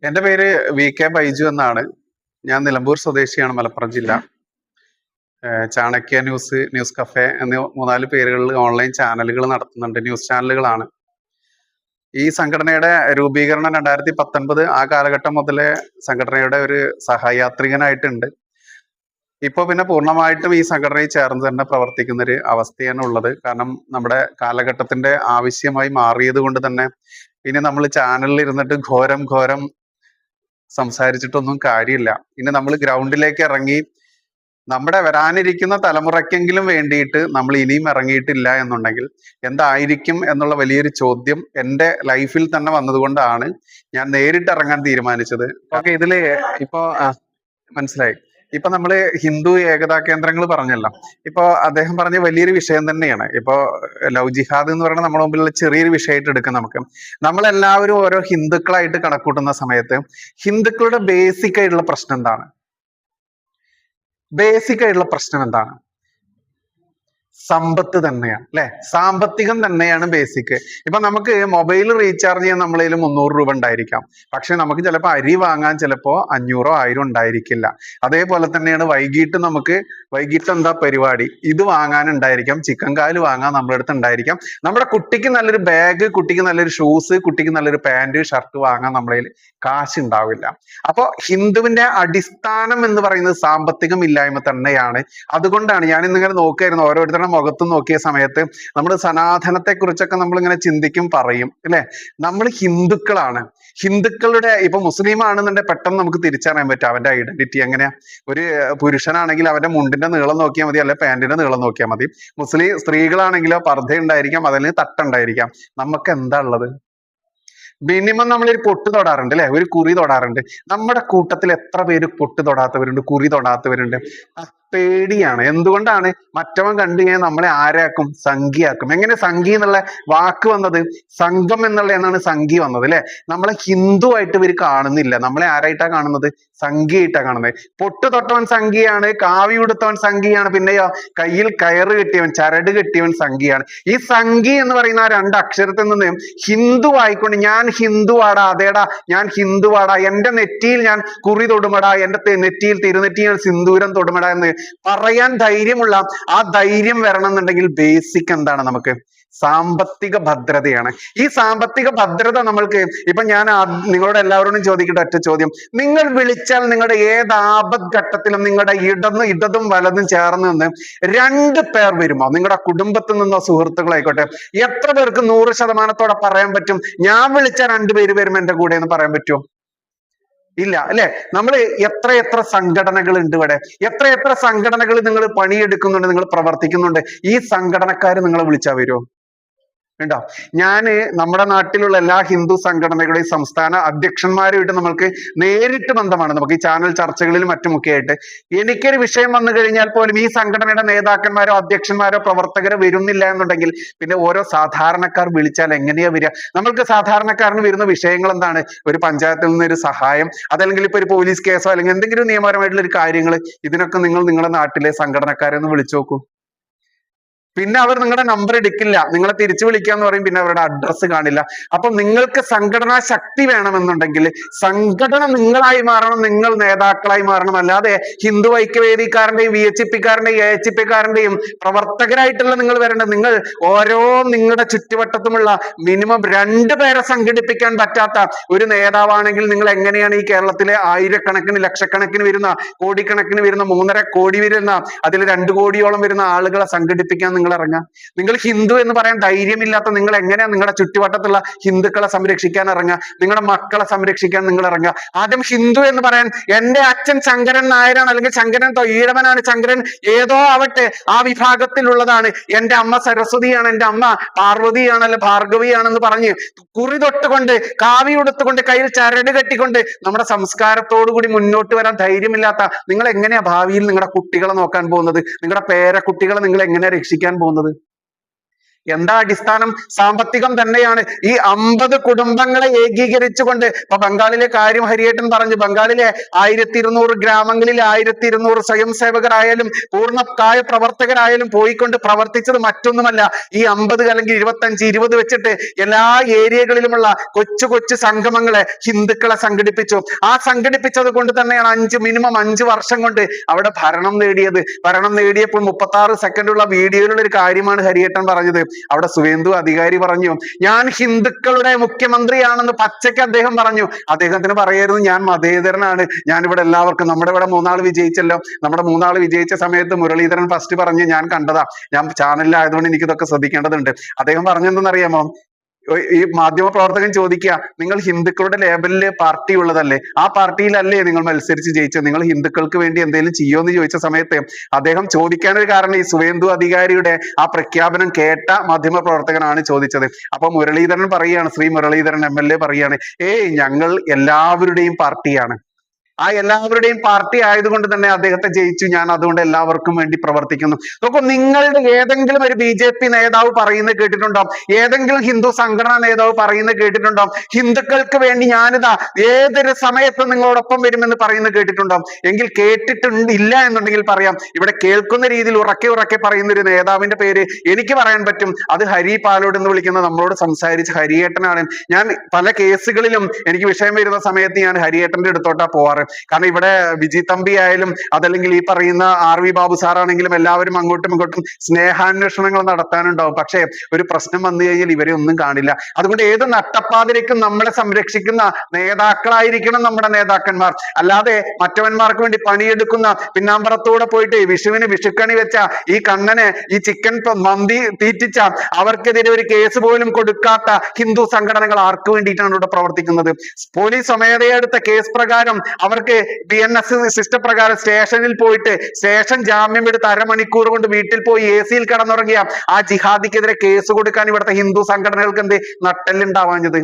എന്റെ പേര് VK ബൈജു എന്നാണ്. ഞാൻ നിലമ്പൂർ സ്വദേശിയാണ്, മലപ്പുറം ജില്ല. ചാണക്യ ന്യൂസ്, ന്യൂസ് കഫേ എന്നീ 3-4 പേരുകളിൽ ഓൺലൈൻ ചാനലുകൾ നടത്തുന്നുണ്ട്. ന്യൂസ് ചാനലുകളാണ്. ഈ സംഘടനയുടെ രൂപീകരണം 2019 ആ കാലഘട്ടം മുതലേ സംഘടനയുടെ ഒരു സഹയാത്രികനായിട്ടുണ്ട്. ഇപ്പൊ പിന്നെ പൂർണ്ണമായിട്ടും ഈ സംഘടനയിൽ ചേർന്ന് തന്നെ പ്രവർത്തിക്കുന്ന ഒരു അവസ്ഥയാണ് ഉള്ളത്. കാരണം നമ്മുടെ കാലഘട്ടത്തിന്റെ ആവശ്യമായി മാറിയത് കൊണ്ട് തന്നെ ഇനി നമ്മൾ ചാനലിൽ ഇരുന്നിട്ട് ഘോരം സംസാരിച്ചിട്ടൊന്നും കാര്യമില്ല. ഇനി നമ്മൾ ഗ്രൗണ്ടിലേക്ക് ഇറങ്ങി നമ്മുടെ വരാനിരിക്കുന്ന തലമുറയ്ക്കെങ്കിലും വേണ്ടിയിട്ട് നമ്മൾ ഇനിയും ഇറങ്ങിയിട്ടില്ല എന്നുണ്ടെങ്കിൽ എന്തായിരിക്കും എന്നുള്ള വലിയൊരു ചോദ്യം എൻ്റെ ലൈഫിൽ തന്നെ വന്നതുകൊണ്ടാണ് ഞാൻ നേരിട്ട് ഇറങ്ങാൻ തീരുമാനിച്ചത്. ഓക്കെ, ഇതില് ഇപ്പോ മനസ്സിലായി. ഇപ്പൊ നമ്മള് ഹിന്ദു ഏകതാ കേന്ദ്രങ്ങൾ പറഞ്ഞല്ലോ. ഇപ്പൊ അദ്ദേഹം പറഞ്ഞ വലിയൊരു വിഷയം തന്നെയാണ്. ഇപ്പൊ ലവ് ജിഹാദ് എന്ന് പറയുന്നത് നമ്മുടെ മുമ്പിലുള്ള ചെറിയൊരു വിഷയമായിട്ട് എടുക്കാം. നമ്മളെല്ലാവരും ഓരോ ഹിന്ദുക്കളായിട്ട് കണക്കൂട്ടുന്ന സമയത്ത് ഹിന്ദുക്കളുടെ ബേസിക് ആയിട്ടുള്ള പ്രശ്നം എന്താണ്? ബേസിക് ആയിട്ടുള്ള പ്രശ്നം എന്താണ്? സമ്പത്ത് തന്നെയാണ്, അല്ലെ? സാമ്പത്തികം തന്നെയാണ് ബേസിക്. ഇപ്പൊ നമുക്ക് മൊബൈൽ റീചാർജ് ചെയ്യാൻ നമ്മളെ 300 രൂപ ഉണ്ടായിരിക്കാം. പക്ഷെ നമുക്ക് ചിലപ്പോൾ അരി വാങ്ങാൻ ചിലപ്പോ 500 1000 ഉണ്ടായിരിക്കില്ല. അതേപോലെ തന്നെയാണ് വൈകിട്ട് എന്താ പരിപാടി, ഇത് വാങ്ങാനുണ്ടായിരിക്കാം, ചിക്കൻ കാല് വാങ്ങാൻ നമ്മുടെ അടുത്ത് ഉണ്ടായിരിക്കാം. നമ്മുടെ കുട്ടിക്ക് നല്ലൊരു ബാഗ്, കുട്ടിക്ക് നല്ലൊരു ഷൂസ്, കുട്ടിക്ക് നല്ലൊരു പാന്റ് ഷർട്ട് വാങ്ങാൻ നമ്മളതിൽ കാശ് ഉണ്ടാവില്ല. അപ്പൊ ഹിന്ദുവിന്റെ അടിസ്ഥാനം എന്ന് പറയുന്നത് സാമ്പത്തികം ഇല്ലായ്മ തന്നെയാണ്. അതുകൊണ്ടാണ് ഞാൻ ഇന്നിങ്ങനെ നോക്കുകയായിരുന്നു, ഓരോരുത്തരുടെ മുഖത്ത് നോക്കിയ സമയത്ത് നമ്മൾ സനാതനത്തെ കുറിച്ചൊക്കെ നമ്മൾ ഇങ്ങനെ ചിന്തിക്കും, പറയും, അല്ലെ? നമ്മൾ ഹിന്ദുക്കളാണ്. ഹിന്ദുക്കളുടെ ഇപ്പൊ മുസ്ലിം ആണെന്നുണ്ടെങ്കിൽ പെട്ടെന്ന് നമുക്ക് തിരിച്ചറിയാൻ പറ്റും അവന്റെ ഐഡന്റിറ്റി എങ്ങനെയാ. ഒരു പുരുഷനാണെങ്കിൽ അവന്റെ മുണ്ടിന്റെ നീളം നോക്കിയാൽ മതി, അല്ലെ പാന്റിന്റെ നീളം നോക്കിയാൽ മതി. മുസ്ലിം സ്ത്രീകളാണെങ്കിലോ പർദ്ദ ഉണ്ടായിരിക്കാം, അതിന് തട്ടുണ്ടായിരിക്കാം. നമുക്ക് എന്താ ഉള്ളത്? മിനിമം നമ്മളൊരു പൊട്ട് തൊടാറുണ്ട്, അല്ലെ? ഒരു കുറി തൊടാറുണ്ട്. നമ്മുടെ കൂട്ടത്തിൽ എത്ര പേര് പൊട്ട് തൊടാത്തവരുണ്ട്, കുറി തൊടാത്തവരുണ്ട്? പേടിയാണ്. എന്തുകൊണ്ടാണ്? മറ്റവൻ കണ്ടു കഴിഞ്ഞാൽ നമ്മളെ ആരാക്കും? സംഘിയാക്കും. എങ്ങനെ സംഘി എന്നുള്ള വാക്ക് വന്നത്? സംഘം എന്നുള്ള എന്നാണ് സംഘി വന്നത്, അല്ലെ? നമ്മളെ ഹിന്ദു ആയിട്ട് ഇവർ കാണുന്നില്ല. നമ്മളെ ആരായിട്ടാ കാണുന്നത്? സംഘിയായിട്ടാ കാണുന്നത്. പൊട്ട് തൊട്ടവൻ സംഘിയാണ്, കാവി ഉടുത്തവൻ സംഘിയാണ്, പിന്നെയോ കയ്യിൽ കയറ് കെട്ടിയവൻ, ചരട് കെട്ടിയവൻ സംഘിയാണ്. ഈ സംഘി എന്ന് പറയുന്ന ആ 2 അക്ഷരത്തിൽ നിന്ന് ഹിന്ദു ആയിക്കൊണ്ട് ഞാൻ ഹിന്ദുവാടാ, അതേടാ ഞാൻ ഹിന്ദുവാടാ, എന്റെ നെറ്റിയിൽ ഞാൻ കുറി തൊടുമടാ, എന്റെ നെറ്റിയിൽ തിരുനെറ്റിയിൽ സിന്ദൂരം തൊടുമടാ എന്ന് പറയാൻ ധൈര്യമുള്ള ആ ധൈര്യം വരണം എന്നുണ്ടെങ്കിൽ ബേസിക് എന്താണ്? നമുക്ക് സാമ്പത്തിക ഭദ്രതയാണ്. ഈ സാമ്പത്തിക ഭദ്രത നമ്മൾക്ക് ഇപ്പൊ ഞാൻ നിങ്ങളോട് എല്ലാവരോടും ചോദിക്കട്ടെ ഒറ്റ ചോദ്യം. നിങ്ങൾ വിളിച്ചാൽ നിങ്ങളുടെ ഏത് ആപത്ഘട്ടത്തിലും നിങ്ങളുടെ ഇടതും വലതും ചേർന്ന് നിന്ന് 2 പേർ വരുമോ? നിങ്ങളുടെ കുടുംബത്തിൽ നിന്നോ സുഹൃത്തുക്കളായിക്കോട്ടെ. എത്ര പേർക്ക് 100% പറയാൻ പറ്റും ഞാൻ വിളിച്ചാൽ 2 പേര് വരും എന്റെ കൂടെ എന്ന് പറയാൻ പറ്റുമോ? ഇല്ല, അല്ലെ? നമ്മൾ എത്ര സംഘടനകൾ ഉണ്ട് ഇവിടെ, എത്ര സംഘടനകൾ നിങ്ങൾ പണിയെടുക്കുന്നുണ്ട്, നിങ്ങൾ പ്രവർത്തിക്കുന്നുണ്ട്. ഈ സംഘടനക്കാർ നിങ്ങളെ വിളിച്ചാൽ വരുമോ? ഉണ്ടോ? ഞാന് നമ്മുടെ നാട്ടിലുള്ള എല്ലാ ഹിന്ദു സംഘടനകളുടെയും സംസ്ഥാന അധ്യക്ഷന്മാരുമായിട്ട് നമ്മൾക്ക് നേരിട്ട് ബന്ധമാണ്. നമുക്ക് ഈ ചാനൽ ചർച്ചകളിലും മറ്റുമൊക്കെ ആയിട്ട് എനിക്കൊരു വിഷയം വന്നു കഴിഞ്ഞാൽ പോലും ഈ സംഘടനയുടെ നേതാക്കന്മാരോ അധ്യക്ഷന്മാരോ പ്രവർത്തകരോ വരുന്നില്ല എന്നുണ്ടെങ്കിൽ പിന്നെ ഓരോ സാധാരണക്കാർ വിളിച്ചാൽ എങ്ങനെയാ വരിക? നമ്മൾക്ക് സാധാരണക്കാരന് വരുന്ന വിഷയങ്ങൾ എന്താണ്? ഒരു പഞ്ചായത്തിൽ നിന്ന് ഒരു സഹായം, അതല്ലെങ്കിൽ ഇപ്പൊ ഒരു പോലീസ് കേസോ അല്ലെങ്കിൽ എന്തെങ്കിലും നിയമപരമായിട്ടുള്ള ഒരു കാര്യങ്ങൾ. ഇതിനൊക്കെ നിങ്ങൾ നിങ്ങളുടെ നാട്ടിലെ സംഘടനക്കാരെ ഒന്ന് വിളിച്ചു നോക്കൂ. പിന്നെ അവർ നിങ്ങളുടെ നമ്പർ എടുക്കില്ല, നിങ്ങളെ തിരിച്ചു വിളിക്കാന്ന് പറയും, പിന്നെ അവരുടെ അഡ്രസ്സ് കാണില്ല. അപ്പൊ നിങ്ങൾക്ക് സംഘടനാ ശക്തി വേണമെന്നുണ്ടെങ്കിൽ സംഘടന നിങ്ങളായി മാറണം, നിങ്ങൾ നേതാക്കളായി മാറണം. അല്ലാതെ ഹിന്ദു ഐക്യവേദിക്കാരന്റെയും VHP-കാരന്റെയും AHP-കാരന്റെയും പ്രവർത്തകരായിട്ടുള്ള നിങ്ങൾ വരേണ്ടത്. നിങ്ങൾ ഓരോ നിങ്ങളുടെ ചുറ്റുവട്ടത്തുമുള്ള മിനിമം 2 പേരെ സംഘടിപ്പിക്കാൻ പറ്റാത്ത ഒരു നേതാവാണെങ്കിൽ നിങ്ങൾ എങ്ങനെയാണ് ഈ കേരളത്തിലെ ആയിരക്കണക്കിന് ലക്ഷക്കണക്കിന് വരുന്ന കോടിക്കണക്കിന് വരുന്ന 3.5 കോടി വരുന്ന അതിൽ 2 കോടിയോളം വരുന്ന ആളുകളെ സംഘടിപ്പിക്കാൻ നിങ്ങൾ ഇറങ്ങാം? നിങ്ങൾ ഹിന്ദു എന്ന് പറയാൻ ധൈര്യമില്ലാത്ത നിങ്ങൾ എങ്ങനെയാ നിങ്ങളുടെ ചുറ്റുവട്ടത്തുള്ള ഹിന്ദുക്കളെ സംരക്ഷിക്കാൻ ഇറങ്ങുക, നിങ്ങളുടെ മക്കളെ സംരക്ഷിക്കാൻ നിങ്ങൾ ഇറങ്ങുക? ആദ്യം ഹിന്ദു എന്ന് പറയാൻ എന്റെ അച്ഛൻ ശങ്കരൻ നായരാണ്, അല്ലെങ്കിൽ ശങ്കരൻ ഈഴവനാണ്, ശങ്കരൻ ഏതോ ആവട്ടെ ആ വിഭാഗത്തിലുള്ളതാണ്, എന്റെ അമ്മ സരസ്വതിയാണ്, എന്റെ അമ്മ പാർവതിയാണ്, അല്ലെ ഭാർഗവിയാണെന്ന് പറഞ്ഞ് കുറി തൊട്ടുകൊണ്ട് കാവി ഉടുത്തുകൊണ്ട് കയ്യിൽ ചരട് കെട്ടിക്കൊണ്ട് നമ്മുടെ സംസ്കാരത്തോടു കൂടി മുന്നോട്ട് വരാൻ ധൈര്യമില്ലാത്ത നിങ്ങൾ എങ്ങനെയാ ഭാവിയിൽ നിങ്ങളുടെ കുട്ടികളെ നോക്കാൻ പോകുന്നത്? നിങ്ങളുടെ പേരക്കുട്ടികളെ നിങ്ങൾ എങ്ങനെയാ രക്ഷിക്കാൻ പോകുന്നത്? എന്താ അടിസ്ഥാനം? സാമ്പത്തികം തന്നെയാണ്. ഈ 50 കുടുംബങ്ങളെ ഏകീകരിച്ചുകൊണ്ട് ഇപ്പൊ ബംഗാളിലെ കാര്യം ഹരിയേട്ടൻ പറഞ്ഞു. ബംഗാളിലെ 1200 ഗ്രാമങ്ങളിൽ 1200 സ്വയം സേവകരായാലും പൂർണ്ണകായ പ്രവർത്തകരായാലും പോയിക്കൊണ്ട് പ്രവർത്തിച്ചത് മറ്റൊന്നുമല്ല, ഈ 50 അല്ലെങ്കിൽ 25 20 വെച്ചിട്ട് എല്ലാ ഏരിയകളിലുമുള്ള കൊച്ചു കൊച്ചു സംഗമങ്ങളെ ഹിന്ദുക്കളെ സംഘടിപ്പിച്ചു. ആ സംഘടിപ്പിച്ചത് കൊണ്ട് തന്നെയാണ് മിനിമം 5 വർഷം കൊണ്ട് അവിടെ ഭരണം നേടിയത്. ഭരണം നേടിയപ്പോൾ 36 സെക്കൻഡുള്ള വീഡിയോയിലുള്ള ഒരു കാര്യമാണ് ഹരിയേട്ടൻ പറഞ്ഞത്. അവിടെ സുവേന്ദു അധികാരി പറഞ്ഞു, ഞാൻ ഹിന്ദുക്കളുടെ മുഖ്യമന്ത്രിയാണെന്ന് പച്ചയ്ക്ക് അദ്ദേഹം പറഞ്ഞു. അദ്ദേഹത്തിന് പറയായിരുന്നു, ഞാൻ മതേതരനാണ്, ഞാൻ ഇവിടെ എല്ലാവർക്കും, നമ്മുടെ ഇവിടെ 3 ആൾ വിജയിച്ചല്ലോ, നമ്മുടെ 3 ആൾ വിജയിച്ച സമയത്ത് മുരളീധരൻ ഫസ്റ്റ് പറഞ്ഞു, ഞാൻ കണ്ടതാ, ഞാൻ ചാനലിലായതുകൊണ്ട് എനിക്ക് ഇതൊക്കെ ശ്രദ്ധിക്കേണ്ടതുണ്ട്. അദ്ദേഹം പറഞ്ഞെന്തെന്നറിയാമോ? ഈ മാധ്യമ പ്രവർത്തകൻ ചോദിക്കുക, നിങ്ങൾ ഹിന്ദുക്കളുടെ ലേബലില് പാർട്ടി ഉള്ളതല്ലേ, ആ പാർട്ടിയിലല്ലേ നിങ്ങൾ മത്സരിച്ച് ജയിച്ചത്, നിങ്ങൾ ഹിന്ദുക്കൾക്ക് വേണ്ടി എന്തെങ്കിലും ചെയ്യോ എന്ന് ചോദിച്ച സമയത്ത് അദ്ദേഹം ചോദിക്കാനൊരു കാരണം, ഈ സുവേന്ദു അധികാരിയുടെ ആ പ്രഖ്യാപനം കേട്ട മാധ്യമ പ്രവർത്തകനാണ് ചോദിച്ചത്. അപ്പൊ മുരളീധരൻ പറയുകയാണ്, ശ്രീ മുരളീധരൻ MLA പറയുകയാണ്, ഞങ്ങൾ എല്ലാവരുടെയും പാർട്ടിയാണ്, ആ എല്ലാവരുടെയും പാർട്ടി ആയതുകൊണ്ട് തന്നെ അദ്ദേഹത്തെ ജയിച്ചു, ഞാൻ അതുകൊണ്ട് എല്ലാവർക്കും വേണ്ടി പ്രവർത്തിക്കുന്നു. നോക്കൂ, നിങ്ങളുടെ ഏതെങ്കിലും ഒരു BJP നേതാവ് പറയുന്നത് കേട്ടിട്ടുണ്ടോ? ഏതെങ്കിലും ഹിന്ദു സംഘടനാ നേതാവ് പറയുന്നത് കേട്ടിട്ടുണ്ടോ? ഹിന്ദുക്കൾക്ക് വേണ്ടി ഞാനിതാ ഏതൊരു സമയത്തും നിങ്ങളോടൊപ്പം വരുമെന്ന് പറയുന്നത് കേട്ടിട്ടുണ്ടോ? എങ്കിൽ കേട്ടിട്ടില്ല എന്നുണ്ടെങ്കിൽ പറയാം. ഇവിടെ കേൾക്കുന്ന രീതിയിൽ ഉറക്കെ ഉറക്കെ പറയുന്ന ഒരു നേതാവിന്റെ പേര് എനിക്ക് പറയാൻ പറ്റും. അത് ഹരി പാലോട് എന്ന് വിളിക്കുന്ന നമ്മളോട് സംസാരിച്ച ഹരിയേട്ടനാണ്. ഞാൻ പല കേസുകളിലും എനിക്ക് വിഷയം വരുന്ന സമയത്ത് ഞാൻ ഹരിയേട്ടന്റെ അടുത്തോട്ടാ പോവാറ്. കാരണം ഇവിടെ വിജി തമ്പി ആയാലും അതല്ലെങ്കിൽ ഈ പറയുന്ന RV ബാബു സാറാണെങ്കിലും എല്ലാവരും അങ്ങോട്ടും ഇങ്ങോട്ടും സ്നേഹാന്വേഷണങ്ങൾ നടത്താനുണ്ടാവും. പക്ഷേ ഒരു പ്രശ്നം വന്നു കഴിഞ്ഞാൽ ഇവരെ ഒന്നും കാണില്ല. അതുകൊണ്ട് ഏത് നട്ടപ്പാതിലേക്കും നമ്മളെ സംരക്ഷിക്കുന്ന നേതാക്കളായിരിക്കണം നമ്മുടെ നേതാക്കന്മാർ. അല്ലാതെ മറ്റവന്മാർക്ക് വേണ്ടി പണിയെടുക്കുന്ന പിന്നാമ്പറത്തൂടെ പോയിട്ട് വിഷുവിന് വിഷുക്കണി വെച്ച ഈ കണ്ണനെ ഈ ചിക്കൻ മന്തി തീറ്റിച്ച അവർക്കെതിരെ ഒരു കേസ് പോലും കൊടുക്കാത്ത ഹിന്ദു സംഘടനകൾ ആർക്ക് വേണ്ടിയിട്ടാണ് ഇവിടെ പ്രവർത്തിക്കുന്നത്? പോലീസ് സ്വമേധയാ എടുത്ത കേസ് പ്രകാരം അവർക്ക് BNS സിസ്റ്റം പ്രകാരം സ്റ്റേഷനിൽ പോയിട്ട് സ്റ്റേഷൻ ജാമ്യം എടുത്ത് അരമണിക്കൂർ കൊണ്ട് വീട്ടിൽ പോയി AC യിൽ കിടന്നുറങ്ങിയ ആ ജിഹാദിക്കെതിരെ കേസ് കൊടുക്കാൻ ഇവിടുത്തെ ഹിന്ദു സംഘടനകൾക്ക് എന്ത് നട്ടെല്ലുണ്ടാവാഞ്ഞത്?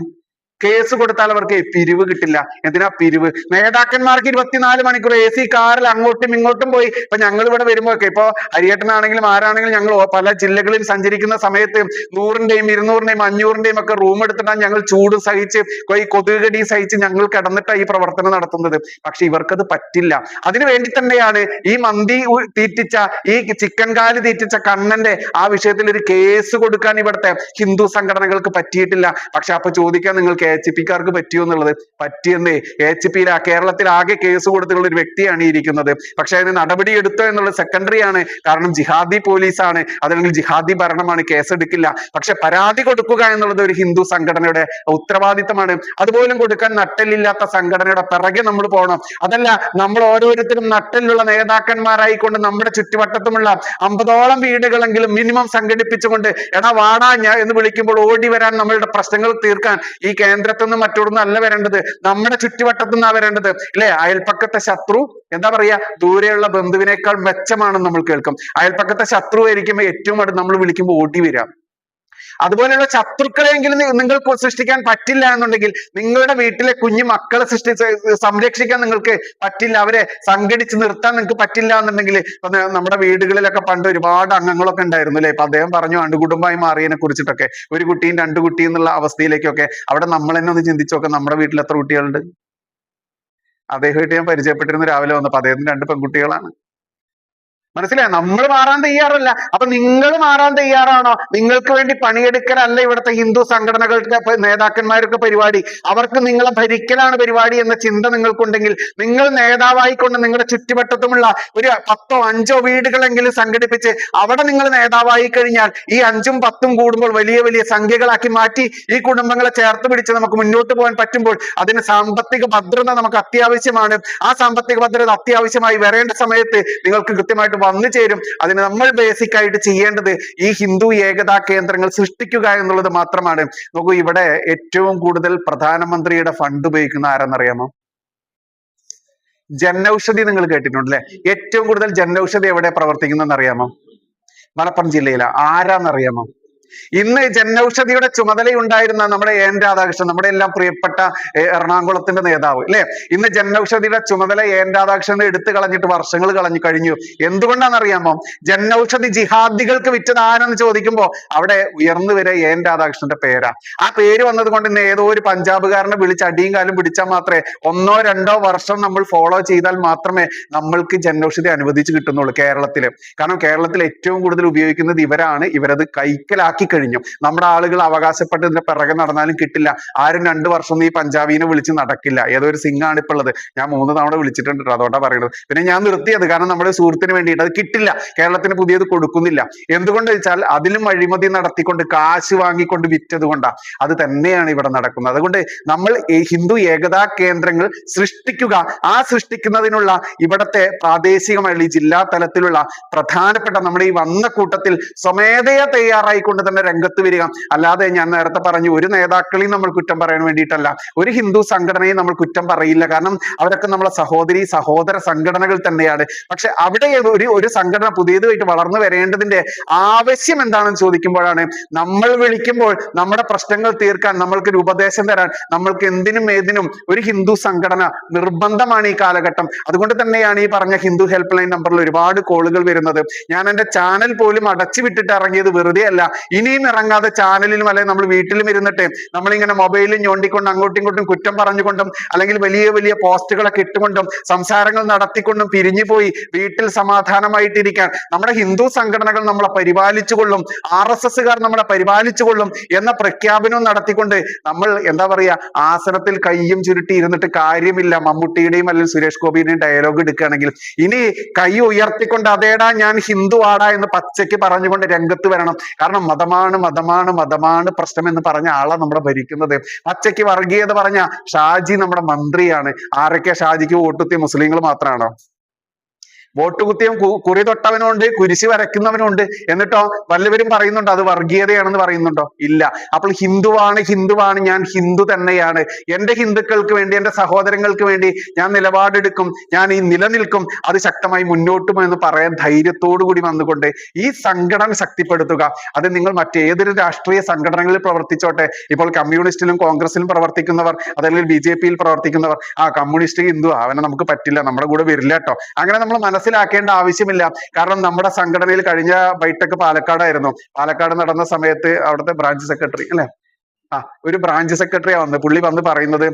കേസ് കൊടുത്താൽ അവർക്ക് പിരിവ് കിട്ടില്ല. എന്തിനാ പിരിവ്? നേതാക്കന്മാർക്ക് 24 മണിക്കൂർ AC കാറിൽ അങ്ങോട്ടും ഇങ്ങോട്ടും പോയി. ഇപ്പൊ ഞങ്ങൾ ഇവിടെ വരുമ്പോഴൊക്കെ, ഇപ്പൊ ഹരിയേട്ടനാണെങ്കിലും ആരാണെങ്കിലും ഞങ്ങൾ പല ജില്ലകളിൽ സഞ്ചരിക്കുന്ന സമയത്ത് 100ന്റെയും 200ന്റെയും 500ന്റെയും ഒക്കെ റൂം എടുത്തിട്ടാണ് ഞങ്ങൾ ചൂട് സഹിച്ച് ഈ കൊതുകടി സഹിച്ച് ഞങ്ങൾ കിടന്നിട്ടാണ് ഈ പ്രവർത്തനം നടത്തുന്നത്. പക്ഷെ ഇവർക്കത് പറ്റില്ല. അതിനു വേണ്ടി തന്നെയാണ് ഈ മന്തി തീറ്റിച്ച ഈ ചിക്കൻ കാല് തീറ്റിച്ച കണ്ണന്റെ ആ വിഷയത്തിൽ ഒരു കേസ് കൊടുക്കാൻ ഇവിടുത്തെ ഹിന്ദു സംഘടനകൾക്ക് പറ്റിയിട്ടില്ല. പക്ഷെ അപ്പൊ ചോദിക്കാൻ, നിങ്ങൾക്ക് HPക്കാർക്ക് പറ്റിയോ എന്നുള്ളത്? പറ്റിയെന്നേ. HPയിൽ കേരളത്തിൽ ആകെ കേസ് കൊടുത്തിട്ടുള്ള ഒരു വ്യക്തിയാണ് ഇരിക്കുന്നത്. പക്ഷെ അതിന് നടപടി എടുത്തോ എന്നുള്ളത് സെക്കൻഡറി ആണ്. കാരണം ജിഹാദി പോലീസാണ്, അതല്ലെങ്കിൽ ജിഹാദി ഭരണമാണ്, കേസെടുക്കില്ല. പക്ഷെ പരാതി കൊടുക്കുക എന്നുള്ളത് ഒരു ഹിന്ദു സംഘടനയുടെ ഉത്തരവാദിത്തമാണ്. അതുപോലും കൊടുക്കാൻ നട്ടെല്ലില്ലാത്ത സംഘടനയുടെ പിറകെ നമ്മൾ പോകണം. അതല്ല, നമ്മൾ ഓരോരുത്തരും നട്ടെല്ലുള്ള നേതാക്കന്മാരായിക്കൊണ്ട് നമ്മുടെ ചുറ്റുവട്ടത്തുമുള്ള 50ഓളം വീടുകളെങ്കിലും മിനിമം സംഘടിപ്പിച്ചുകൊണ്ട് എടാ വാടാ ഞാൻ എന്ന് വിളിക്കുമ്പോൾ ഓടി വരാൻ, നമ്മളുടെ പ്രശ്നങ്ങൾ തീർക്കാൻ ഈ കേന്ദ്രത്തുനിന്ന് മറ്റൊന്നും അല്ല വരേണ്ടത്, നമ്മുടെ ചുറ്റുവട്ടത്തുനിന്നാ വരേണ്ടത്. അല്ലെ? അയൽപ്പക്കത്തെ ശത്രു എന്താ പറയാ, ദൂരെയുള്ള ബന്ധുവിനേക്കാൾ മെച്ചമാണെന്ന് നമ്മൾ കേൾക്കും. അയൽപ്പക്കത്തെ ശത്രു ആയിരിക്കുമ്പോൾ ഏറ്റവും അടുത്ത് നമ്മൾ വിളിക്കുമ്പോൾ ഓടി വരാം. അതുപോലെയുള്ള ശത്രുക്കളെങ്കിലും നിങ്ങൾക്ക് സൃഷ്ടിക്കാൻ പറ്റില്ല എന്നുണ്ടെങ്കിൽ നിങ്ങളുടെ വീട്ടിലെ കുഞ്ഞു മക്കളെ സംരക്ഷിക്കാൻ നിങ്ങൾക്ക് പറ്റില്ല, അവരെ സംഘടിച്ച് നിർത്താൻ നിങ്ങൾക്ക് പറ്റില്ല എന്നുണ്ടെങ്കിൽ, നമ്മുടെ വീടുകളിലൊക്കെ പണ്ട് ഒരുപാട് അംഗങ്ങളൊക്കെ ഉണ്ടായിരുന്നു അല്ലെ? ഇപ്പൊ അദ്ദേഹം പറഞ്ഞു അണ്ടുകുടുംബമായി മാറിയതിനെ കുറിച്ചിട്ടൊക്കെ, ഒരു കുട്ടിയും 2 കുട്ടിയും എന്നുള്ള അവസ്ഥയിലേക്കൊക്കെ. അവിടെ നമ്മൾ തന്നെ ഒന്ന് ചിന്തിച്ചു നോക്കാം, നമ്മുടെ വീട്ടിൽ എത്ര കുട്ടികളുണ്ട്? അദ്ദേഹമായിട്ട് ഞാൻ പരിചയപ്പെട്ടിരുന്നു രാവിലെ വന്നപ്പോ. അദ്ദേഹത്തിന് 2 പെൺകുട്ടികളാണ്. മനസ്സിലായോ? നമ്മൾ മാറാൻ തയ്യാറല്ല. അപ്പൊ നിങ്ങൾ മാറാൻ തയ്യാറാണോ? നിങ്ങൾക്ക് വേണ്ടി പണിയെടുക്കലല്ല ഇവിടുത്തെ ഹിന്ദു സംഘടനകൾക്ക് നേതാക്കന്മാർക്ക് പരിപാടി, അവർക്ക് നിങ്ങളെ ഭരിക്കലാണ് പരിപാടി എന്ന ചിന്ത നിങ്ങൾക്കുണ്ടെങ്കിൽ, നിങ്ങൾ നേതാവായിക്കൊണ്ട് നിങ്ങളുടെ ചുറ്റുവട്ടത്തുമുള്ള ഒരു 10ഓ 5ഓ വീടുകളെങ്കിലും സംഘടിപ്പിച്ച് അവിടെ നിങ്ങൾ നേതാവായി കഴിഞ്ഞാൽ ഈ 5ഉം 10ഉം കൂടുമ്പോൾ വലിയ വലിയ സംഖ്യകളാക്കി മാറ്റി ഈ കുടുംബങ്ങളെ ചേർത്ത് പിടിച്ച് നമുക്ക് മുന്നോട്ട് പോകാൻ പറ്റുമ്പോൾ അതിന് സാമ്പത്തിക ഭദ്രത നമുക്ക് അത്യാവശ്യമാണ്. ആ സാമ്പത്തിക ഭദ്രത അത്യാവശ്യമായി വരേണ്ട സമയത്ത് നിങ്ങൾക്ക് കൃത്യമായിട്ട് വന്നു ചേരും. അതിന് നമ്മൾ ബേസിക് ആയിട്ട് ചെയ്യേണ്ടത് ഈ ഹിന്ദു ഏകതാ കേന്ദ്രങ്ങൾ സൃഷ്ടിക്കുക എന്നുള്ളത് മാത്രമാണ്. നോക്കൂ, ഇവിടെ ഏറ്റവും കൂടുതൽ പ്രധാനമന്ത്രിയുടെ ഫണ്ട് ഉപയോഗിക്കുന്ന ആരെന്നറിയാമോ? ജനൌഷധി നിങ്ങൾ കേട്ടിട്ടുണ്ടല്ലേ? ഏറ്റവും കൂടുതൽ ജനൌഷധി എവിടെ പ്രവർത്തിക്കുന്നതെന്ന് അറിയാമോ? മലപ്പുറം ജില്ലയില. ആരാന്നറിയാമോ? ഇന്ന് ജനൌഷധിയുടെ ചുമതലയുണ്ടായിരുന്ന നമ്മുടെ എൻ രാധാകൃഷ്ണൻ, നമ്മുടെ എല്ലാം പ്രിയപ്പെട്ട എറണാകുളത്തിന്റെ നേതാവ് അല്ലെ, ഇന്ന് ജനൌഷധിയുടെ ചുമതല എൻ രാധാകൃഷ്ണൻ എടുത്തു കളഞ്ഞിട്ട് വർഷങ്ങൾ കഴിഞ്ഞു. എന്തുകൊണ്ടാണെന്നറിയാമോ? ജനൌഷധി ജിഹാദികൾക്ക് വിറ്റത് ആരെന്ന് ചോദിക്കുമ്പോ അവിടെ ഉയർന്നു വരെ എൻ രാധാകൃഷ്ണന്റെ പേരാ. ആ പേര് വന്നത് കൊണ്ട് ഇന്ന് ഏതോ ഒരു പഞ്ചാബുകാരനെ വിളിച്ച് അടിയും കാലും പിടിച്ചാൽ മാത്രമേ 1-2 വർഷം നമ്മൾ ഫോളോ ചെയ്താൽ മാത്രമേ നമ്മൾക്ക് ജനൌഷധി അനുവദിച്ച് കിട്ടുന്നുള്ളൂ കേരളത്തില്. കാരണം കേരളത്തിൽ ഏറ്റവും കൂടുതൽ ഉപയോഗിക്കുന്നത് ഇവരാണ്. ഇവരത് കൈക്കലാക്കി കഴിഞ്ഞു. നമ്മുടെ ആളുകൾ അവകാശപ്പെട്ട് ഇതിന്റെ പിറകെ നടന്നാലും കിട്ടില്ല. ആരും 2 വർഷം ഈ പഞ്ചാബീനെ വിളിച്ച് നടക്കില്ല. ഏതോ ഒരു സിംഗാണ് ഇപ്പോൾ ഉള്ളത്. ഞാൻ 3 തവണ വിളിച്ചിട്ടുണ്ട്, അതോട്ടാ പറയുന്നത്. പിന്നെ ഞാൻ നിർത്തിയത് കാരണം നമ്മുടെ സുഹൃത്തിന് വേണ്ടിയിട്ട്. അത് കിട്ടില്ല, കേരളത്തിന് പുതിയത് കൊടുക്കുന്നില്ല. എന്തുകൊണ്ട് വെച്ചാൽ അതിലും അഴിമതി നടത്തിക്കൊണ്ട് കാശ് വാങ്ങിക്കൊണ്ട് വിറ്റത് കൊണ്ടാ. അത് തന്നെയാണ് ഇവിടെ നടക്കുന്നത്. അതുകൊണ്ട് നമ്മൾ ഹിന്ദു ഏകതാ കേന്ദ്രങ്ങൾ സൃഷ്ടിക്കുക. ആ സൃഷ്ടിക്കുന്നതിനുള്ള ഇവിടത്തെ പ്രാദേശികമായുള്ള ഈ ജില്ലാ തലത്തിലുള്ള പ്രധാനപ്പെട്ട നമ്മുടെ ഈ വന്ന കൂട്ടത്തിൽ സ്വമേധയാ തയ്യാറായിക്കൊണ്ട് തന്നെ രംഗത്ത് വരിക. അല്ലാതെ ഞാൻ നേരത്തെ പറഞ്ഞു, ഒരു നേതാക്കളെയും നമ്മൾ കുറ്റം പറയാൻ വേണ്ടിയിട്ടല്ല, ഒരു ഹിന്ദു സംഘടനയും നമ്മൾ കുറ്റം പറയില്ല. കാരണം അവരൊക്കെ നമ്മളെ സഹോദര സംഘടനകൾ തന്നെയാണ്. പക്ഷെ അവിടെ ഒരു സംഘടന പുതിയതായിട്ട് വളർന്നു വരേണ്ടതിന്റെ ആവശ്യം എന്താണെന്ന് ചോദിക്കുമ്പോഴാണ് നമ്മൾ വിളിക്കുമ്പോൾ നമ്മുടെ പ്രശ്നങ്ങൾ തീർക്കാൻ, നമ്മൾക്കൊരു ഉപദേശം തരാൻ, നമ്മൾക്ക് എന്തിനും ഏതിനും ഒരു ഹിന്ദു സംഘടന നിർബന്ധമാണ് ഈ കാലഘട്ടം. അതുകൊണ്ട് തന്നെയാണ് ഈ പറഞ്ഞ ഹിന്ദു ഹെൽപ്പ് ലൈൻ നമ്പറിൽ ഒരുപാട് കോളുകൾ വരുന്നത്. ഞാൻ എന്റെ ചാനൽ പോലും അടച്ചു വിട്ടിട്ട് ഇറങ്ങിയത് വെറുതെ അല്ല. ഇനിയും ഇറങ്ങാതെ ചാനലിലും അല്ലെങ്കിൽ നമ്മൾ വീട്ടിലും ഇരുന്നിട്ട് നമ്മളിങ്ങനെ മൊബൈലിൽ ഞോണ്ടിക്കൊണ്ട് അങ്ങോട്ടും ഇങ്ങോട്ടും കുറ്റം പറഞ്ഞുകൊണ്ടും അല്ലെങ്കിൽ വലിയ വലിയ പോസ്റ്റുകളൊക്കെ ഇട്ടുകൊണ്ടും സംസാരങ്ങൾ നടത്തിക്കൊണ്ടും പിരിഞ്ഞു പോയി വീട്ടിൽ സമാധാനമായിട്ടിരിക്കാൻ നമ്മുടെ ഹിന്ദു സംഘടനകൾ നമ്മളെ പരിപാലിച്ചുകൊള്ളും, RSSകാർ നമ്മളെ പരിപാലിച്ചുകൊള്ളും എന്ന പ്രഖ്യാപനവും നടത്തിക്കൊണ്ട് നമ്മൾ എന്താ പറയാ ആസനത്തിൽ കയ്യും ചുരുട്ടി ഇരുന്നിട്ട് കാര്യമില്ല. മമ്മൂട്ടിയുടെയും അല്ലെങ്കിൽ സുരേഷ് ഗോപിയുടെയും ഡയലോഗ് എടുക്കുകയാണെങ്കിൽ ഇനി കൈ ഉയർത്തിക്കൊണ്ട് അതേടാ ഞാൻ ഹിന്ദു ആടാ എന്ന് പച്ചയ്ക്ക് പറഞ്ഞുകൊണ്ട് രംഗത്ത് വരണം. കാരണം മതമാണ് പ്രശ്നം എന്ന് പറഞ്ഞ ആളാണ് നമ്മളെ ഭരിക്കുന്നത്. പച്ചയ്ക്ക് വർഗീയത പറഞ്ഞ ഷാജി നമ്മുടെ മന്ത്രിയാണ്. ആരൊക്കെ ഷാജിക്ക് വോട്ടുത്തിയ മുസ്ലിങ്ങൾ മാത്രമാണോ? വോട്ട് കുത്തിയും കുറി തൊട്ടവനുണ്ട്, കുരിശ് വരയ്ക്കുന്നവനുണ്ട്. എന്നിട്ടോ വല്ലവരും പറയുന്നുണ്ടോ അത് വർഗീയതയാണെന്ന് പറയുന്നുണ്ടോ? ഇല്ല. അപ്പോൾ ഹിന്ദുവാണ്, ഞാൻ ഹിന്ദു തന്നെയാണ്, എന്റെ ഹിന്ദുക്കൾക്ക് വേണ്ടി, എന്റെ സഹോദരങ്ങൾക്ക് വേണ്ടി ഞാൻ നിലപാടെടുക്കും, ഞാൻ ഈ നിലനിൽക്കും, അത് ശക്തമായി മുന്നോട്ട് എന്ന് പറയാൻ ധൈര്യത്തോടു കൂടി വന്നുകൊണ്ട് ഈ സംഘടന ശക്തിപ്പെടുത്തുക. അത് നിങ്ങൾ മറ്റേതൊരു രാഷ്ട്രീയ സംഘടനകളിൽ പ്രവർത്തിച്ചോട്ടെ. ഇപ്പോൾ കമ്മ്യൂണിസ്റ്റിലും കോൺഗ്രസിലും പ്രവർത്തിക്കുന്നവർ, അതല്ലെങ്കിൽ BJP യിൽ പ്രവർത്തിക്കുന്നവർ, കമ്മ്യൂണിസ്റ്റ് ഹിന്ദു അവനെ നമുക്ക് പറ്റില്ല, നമ്മുടെ കൂടെ വരില്ല കേട്ടോ, അങ്ങനെ നമ്മൾ മനസ്സിലാക്കേണ്ട ആവശ്യമില്ല. കാരണം നമ്മുടെ സംഘടനയിൽ കഴിഞ്ഞ ബൈഠക്ക് പാലക്കാടായിരുന്നു. പാലക്കാട് നടന്ന സമയത്ത് അവിടുത്തെ ബ്രാഞ്ച് സെക്രട്ടറി അല്ലെ, ഒരു ബ്രാഞ്ച് സെക്രട്ടറിയാ പുള്ളി വന്ന് പറയുന്നത്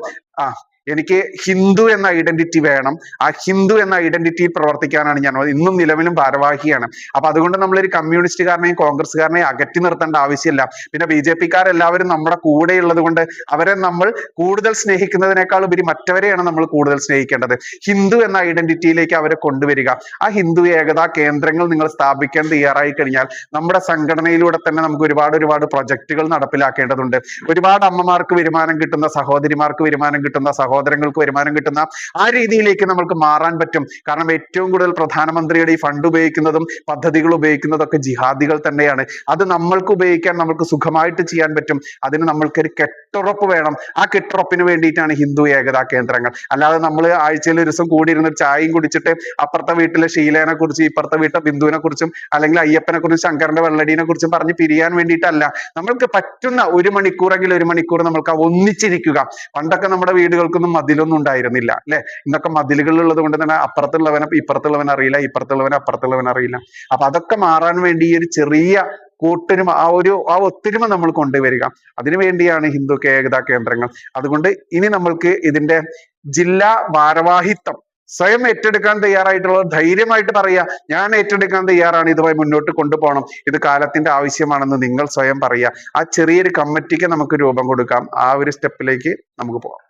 എനിക്ക് ഹിന്ദു എന്ന ഐഡന്റിറ്റി വേണം, ആ ഹിന്ദു എന്ന ഐഡന്റിറ്റിയിൽ പ്രവർത്തിക്കാനാണ് ഞാൻ ഇന്നും നിലവിലും ഭാരവാഹിയാണ്. അപ്പൊ അതുകൊണ്ട് നമ്മളൊരു കമ്മ്യൂണിസ്റ്റുകാരനെയും കോൺഗ്രസ്സുകാരനെയും അകറ്റി നിർത്തേണ്ട ആവശ്യമില്ല. പിന്നെ BJPക്കാരെല്ലാവരും നമ്മുടെ കൂടെ ഉള്ളത് കൊണ്ട് അവരെ നമ്മൾ കൂടുതൽ സ്നേഹിക്കുന്നതിനേക്കാൾ ഉപരി മറ്റവരെയാണ് നമ്മൾ കൂടുതൽ സ്നേഹിക്കേണ്ടത്. ഹിന്ദു എന്ന ഐഡന്റിറ്റിയിലേക്ക് അവരെ കൊണ്ടുവരിക. ആ ഹിന്ദു ഏകതാ കേന്ദ്രങ്ങൾ നിങ്ങൾ സ്ഥാപിക്കാൻ തയ്യാറായി കഴിഞ്ഞാൽ നമ്മുടെ സംഘടനയിലൂടെ തന്നെ നമുക്ക് ഒരുപാട് പ്രൊജക്ടുകൾ നടപ്പിലാക്കേണ്ടതുണ്ട്. ഒരുപാട് അമ്മമാർക്ക് വരുമാനം കിട്ടുന്ന, സഹോദരിമാർക്ക് വരുമാനം കിട്ടുന്ന, സഹോദരങ്ങൾക്ക് വരുമാനം കിട്ടുന്ന ആ രീതിയിലേക്ക് നമുക്ക് മാറാൻ പറ്റും. കാരണം ഏറ്റവും കൂടുതൽ പ്രധാനമന്ത്രിയുടെ ഈ ഫണ്ട് ഉപയോഗിക്കുന്നതും പദ്ധതികൾ ഉപയോഗിക്കുന്നതും ഒക്കെ ജിഹാദികൾ തന്നെയാണ്. അത് നമ്മൾക്ക് ഉപയോഗിക്കാൻ, നമുക്ക് സുഖമായിട്ട് ചെയ്യാൻ പറ്റും. അതിന് നമ്മൾക്കൊരു കെട്ടുറപ്പ് വേണം. ആ കെട്ടുറപ്പിന് വേണ്ടിയിട്ടാണ് ഹിന്ദു ഏകതാ കേന്ദ്രങ്ങൾ. അല്ലാതെ നമ്മൾ ആഴ്ചയിൽ ഒരു ദിവസം കൂടി ഇരുന്ന് ചായയും കുടിച്ചിട്ട് അപ്പുറത്തെ വീട്ടിലെ ഷീലേനെ കുറിച്ച്, ഇപ്പുറത്തെ വീട്ടിലെ ബിന്ദുവിനെ കുറിച്ചും അല്ലെങ്കിൽ അയ്യപ്പനെ കുറിച്ചും ശങ്കരന്റെ വെള്ളടീനെ കുറിച്ചും പറഞ്ഞ് പിരിയാൻ വേണ്ടിയിട്ടല്ല. നമ്മൾക്ക് പറ്റുന്ന 1 മണിക്കൂറെങ്കിൽ 1 മണിക്കൂർ നമ്മൾക്ക് ഒന്നിച്ചിരിക്കുക. പണ്ടൊക്കെ നമ്മുടെ വീടുകൾക്കൊന്നും മതിലൊന്നും ഉണ്ടായിരുന്നില്ല അല്ലെ? ഇന്നൊക്കെ മതിലുകൾ ഉള്ളത് കൊണ്ട് തന്നെ അപ്പുറത്തുള്ളവനെ ഇപ്പുറത്തുള്ളവൻ അറിയില്ല, ഇപ്പുറത്തുള്ളവനെ അപ്പുറത്തുള്ളവൻ അറിയില്ല. അപ്പൊ അതൊക്കെ മാറാൻ വേണ്ടി ഈ ഒരു ചെറിയ കൂട്ടൊരുമ, ആ ഒത്തൊരുമ നമ്മൾ കൊണ്ടുവരിക. അതിനുവേണ്ടിയാണ് ഹിന്ദു ഏകതാ കേന്ദ്രങ്ങൾ. അതുകൊണ്ട് ഇനി നമ്മൾക്ക് ഇതിന്റെ ജില്ലാ ഭാരവാഹിത്വം സ്വയം ഏറ്റെടുക്കാൻ തയ്യാറായിട്ടുള്ളത് ധൈര്യമായിട്ട് പറയുക, ഞാൻ ഏറ്റെടുക്കാൻ തയ്യാറാണ്, ഇതുമായി മുന്നോട്ട് കൊണ്ടുപോകണം, ഇത് കാലത്തിന്റെ ആവശ്യമാണെന്ന് നിങ്ങൾ സ്വയം പറയുക. ആ ചെറിയൊരു കമ്മിറ്റിക്ക് നമുക്ക് രൂപം കൊടുക്കാം. ആ ഒരു സ്റ്റെപ്പിലേക്ക് നമുക്ക് പോകാം.